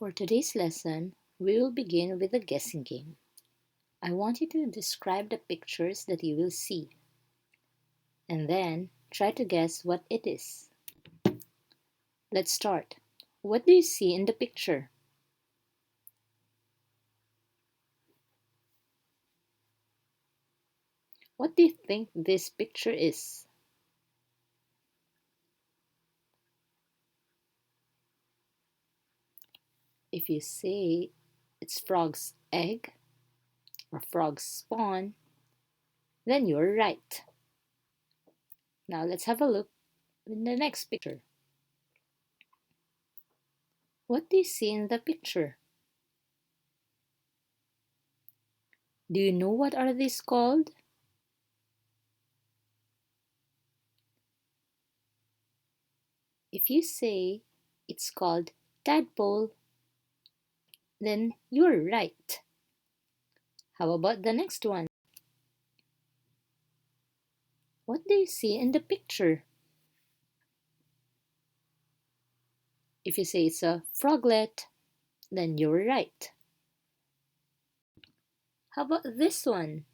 For today's lesson, we will begin with a guessing game. I want you to describe the pictures that you will see, and then try to guess what it is. Let's start. What do you see in the picture? What do you think this picture is? If you say it's frog's egg or frog's spawn, then you're right. Now let's have a look in the next picture. What do you see in the picture? Do you know what are these called? If you say it's called tadpole, then you're right. How about the next one? What do you see in the picture? If you say it's a froglet, then you're right. How about this one?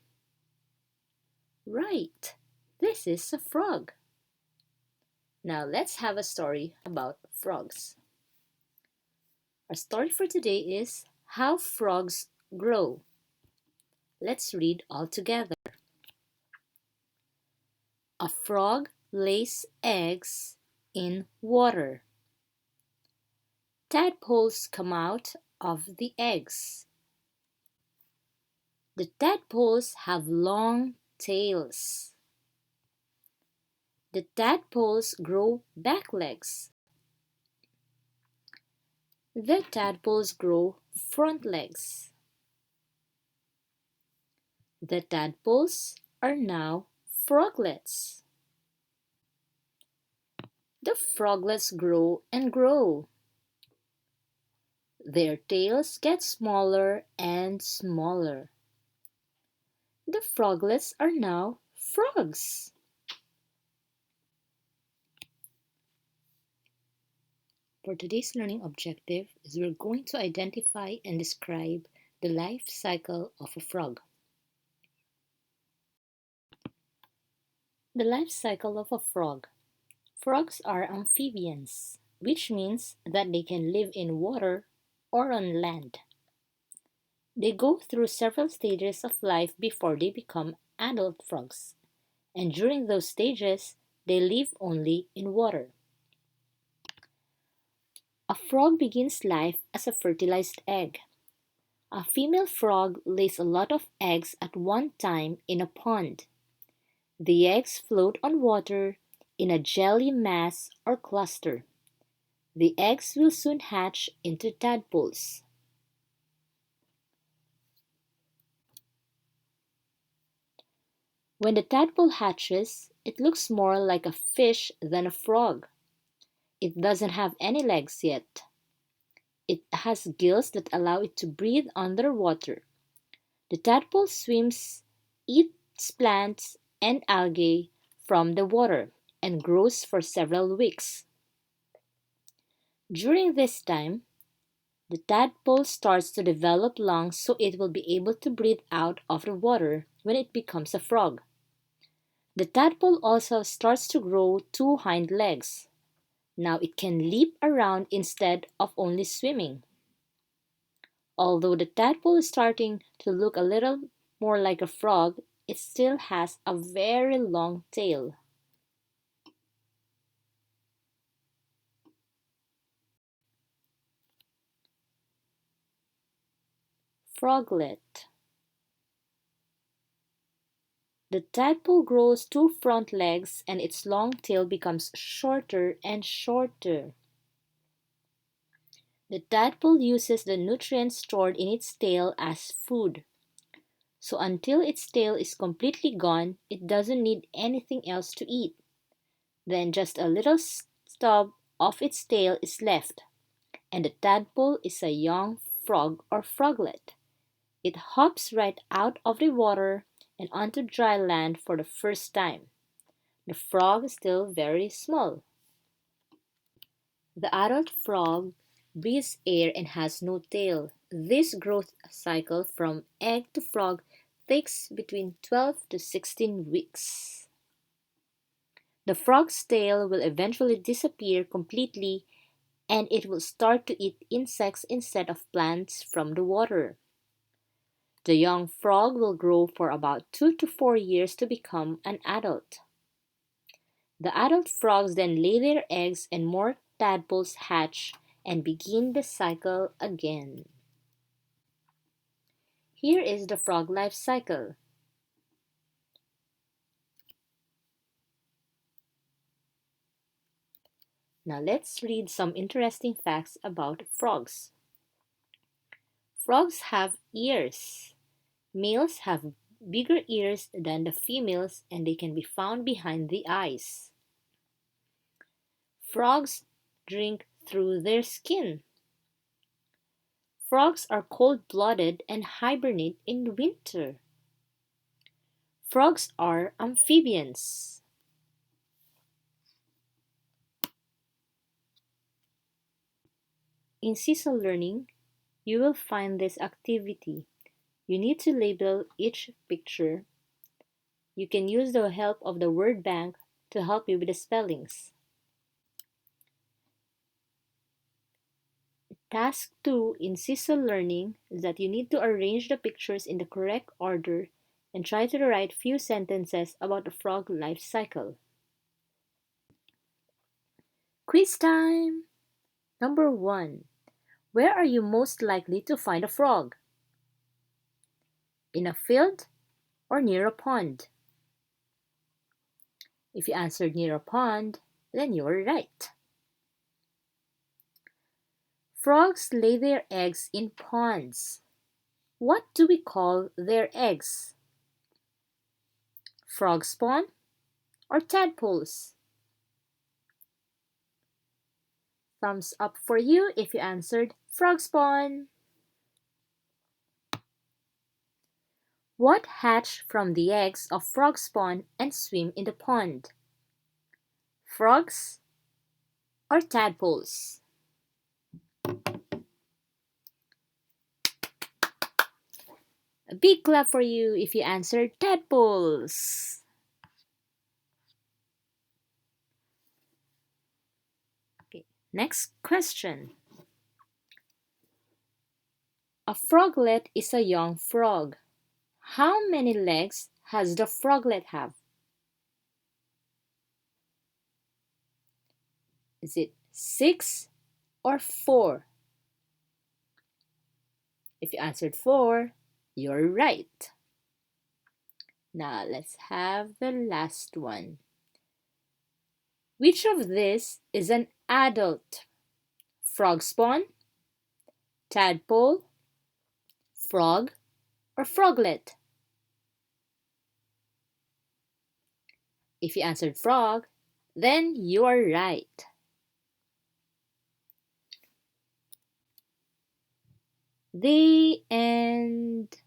Right, this is a frog. Now let's have a story about frogs. Our story for today is How Frogs Grow. Let's read all together. A frog lays eggs in water. Tadpoles come out of the eggs. The tadpoles have long tails. The tadpoles grow back legs. The tadpoles grow front legs. The tadpoles are now froglets. The froglets grow and grow. Their tails get smaller and smaller. The froglets are now frogs. For today's learning objective is we're going to identify and describe the life cycle of a frog. The life cycle of a frog. Frogs are amphibians, which means that they can live in water or on land. They go through several stages of life before they become adult frogs, and during those stages, they live only in water. A frog begins life as a fertilized egg. A female frog lays a lot of eggs at one time in a pond. The eggs float on water in a jelly mass or cluster. The eggs will soon hatch into tadpoles. When the tadpole hatches, it looks more like a fish than a frog. It doesn't have any legs yet. It has gills that allow it to breathe underwater. The tadpole swims, eats plants and algae from the water, and grows for several weeks. During this time, the tadpole starts to develop lungs so it will be able to breathe out of the water when it becomes a frog. The tadpole also starts to grow two hind legs. Now it can leap around instead of only swimming. Although the tadpole is starting to look a little more like a frog, it still has a very long tail. Froglet. The tadpole grows two front legs and its long tail becomes shorter and shorter. The tadpole uses the nutrients stored in its tail as food. So until its tail is completely gone, it doesn't need anything else to eat. Then just a little stub of its tail is left, and the tadpole is a young frog or froglet. It hops right out of the water and onto dry land for the first time. The frog is still very small. The adult frog breathes air and has no tail. This growth cycle from egg to frog takes between 12 to 16 weeks. The frog's tail will eventually disappear completely and it will start to eat insects instead of plants from the water. The young frog will grow for about 2 to 4 years to become an adult. The adult frogs then lay their eggs and more tadpoles hatch and begin the cycle again. Here is the frog life cycle. Now let's read some interesting facts about frogs. Frogs have ears. Males have bigger ears than the females and they can be found behind the eyes. Frogs drink through their skin. Frogs are cold-blooded and hibernate in winter. Frogs are amphibians. In CISL Learning, you will find this activity. You need to label each picture. You can use the help of the word bank to help you with the spellings. Task 2 in CISL Learning is that you need to arrange the pictures in the correct order and try to write few sentences about the frog life cycle. Quiz time! Number 1. Where are you most likely to find a frog? In a field or near a pond? If you answered near a pond, then you are right. Frogs lay their eggs in ponds. What do we call their eggs? Frog spawn or tadpoles? Thumbs up for you if you answered frog spawn. What hatch from the eggs of frog spawn and swim in the pond? Frogs or tadpoles? A big clap for you if you answered tadpoles. Okay, next question. A froglet is a young frog. How many legs has the froglet have? Is it 6 or 4? If you answered 4, you're right. Now let's have the last one. Which of this is an adult? Frog spawn, tadpole, frog, or froglet? If you answered frog, then you are right. The end.